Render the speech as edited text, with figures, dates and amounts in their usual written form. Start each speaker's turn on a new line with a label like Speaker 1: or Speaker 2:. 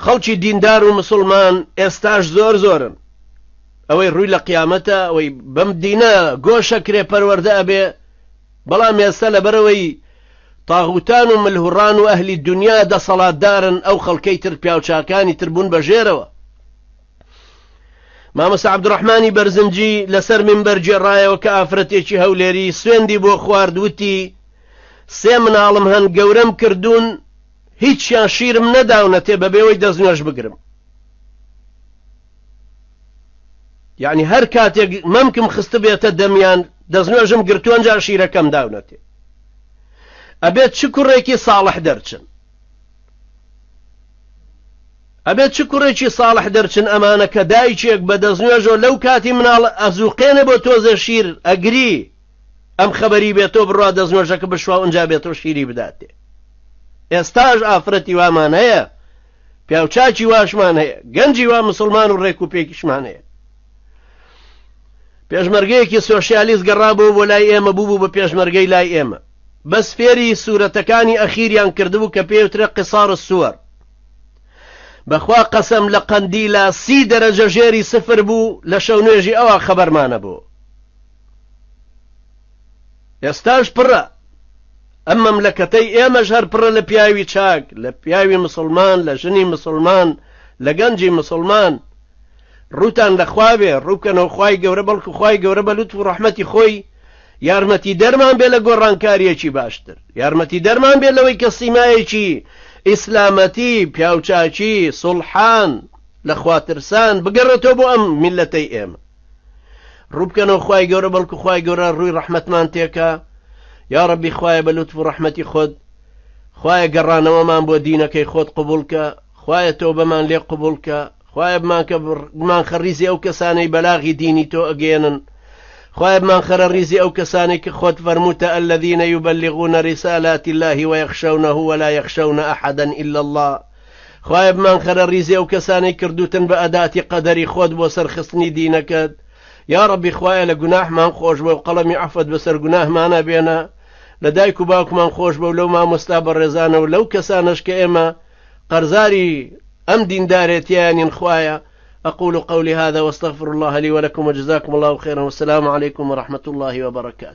Speaker 1: خەڵکی دیندار و مسلمان ئێستاش زۆر زۆرن ئەوەی ڕووی لە قیامەتە ئەوەی بەم دینە گۆشەکرێ پەروەردە ئەبێ بەڵام ئێستا لەبەرەوەی تاغوتان و ملهوڕان و ئەهلی دنیا دەسەڵاتدارن ئەو خەڵکەی تر پیاوچاکانی تر بوون بەژێرەوە. مامۆستا عەبدوڕەحمانی بەرزنجی لەسەر منبەر گێڕایەوە کە ئافرەتێکی هەولێری سوێندی بۆ خوارد وتی سێ مناڵم هەن گەورەم کردوون هیچیان شیرم نەداونەتێ بەبێەوەی دەستنوێژ بگرم. یعنی هەر کاتێک مەمکم خستە بێتە دەمیان دەستنوێژم گرتووە ئەنجا شیرەکەم داونەتێ. ئەبێت چ کوڕێکی ساڵح دەرچن، ئەبێت چ کوڕێکی ساڵح دەرچن ئەمانە کە دایکێک بە دەستنوێژەوە لەو کاتی مناڵ ئەزوقێنە بۆ تۆزە شیر ئەگری ئەم خەبەری بێتەوە بڕوا دەستنوێژەکە بشوا ئەنجا بێتەوە شیری بداتێ. ئێستاش ئافرەتی وامان هەیە، پیاوچاکی واشمان هەیە، گەنجی وا مسلمان و ڕێک و پێکیشمان هەیە. پێشمەرگەیەکی سۆشیالیست گەڕابوو بۆ لای ئێمە بوو بە پێشمەرگەی لای ئێمە بەس فێری سوورەتەکانی ئەخیریان کردبوو کە پێوترە قیسار السوەر. بەخوا قەسەم لە قەندیلا 30 دەرەجە ژێری سفر بوو لە شەونێژی ئەوە خەبەرمانە بوو. ئێستاش پڕە ئەم مەملەکەتەی ئێمەش هەر پڕە لە پیاوی چاک، لە پیاوی مسلمان، لە ژنی مسلمان، لە گەنجی مسلمان. ڕوتان لەخوا بێ، ڕووکەنەوە خوای گەورە، بەڵکو خوای گەورە بە لوتف و ڕەحمەتی خۆی یارمەتی دەرمان بێ لە گۆڕانکاریەکی باشتر، یارمەتی دەرمان بێ لەوەی کە سیمایەکی ئیسلامەتی، پیاوچاکی، سوڵحان، لەخواترسان بگەڕێتەوە بۆ ئەم میلەتەی ئێمە. ڕووبکەنەوە خوای گەورە، بەڵکو خوای گەورە ڕووی ڕەحمەتمان تێکە. یا ڕەبی خوایە بە لوتف و ڕەحمەتی خۆت، خوایە گەڕانەوەمان بۆ دینەکەی خۆت قبوڵکە، خوایە تۆبەمان لێ قبوڵکە، خوایە بمان خەڕیزی ئەو کەسانەی بەلاغی دینی تۆ ئەگەێنن، خوایە بمان خەرە ڕیزی ئەو کەسانێک کە خۆت فەرمووتە الذين يبلغون رسالات الله ويخشونه ولا يخشون أحدا إلا الله. خوایە بمان خەرە ڕیزی ئەو کەسانەی کردوتن بە ئەداتی قەدەری خۆت بۆ سەرخستنی دینەکەت. یا ڕەبی خوایە لە گوناحمان خۆش بە و قەڵەمی عەفوت بەسەر گوناحمانە بێنە، لە دایک و باوکمان خۆش بە و لەو مامۆستا بەڕێزانە و لەو کەسانش کە ئێمە قەرزاری ئەم دیندارێتیانین. خوایە أقول قولي هذا واستغفر الله لي ولكم وجزاكم الله خيرا والسلام عليكم ورحمة الله وبركاته.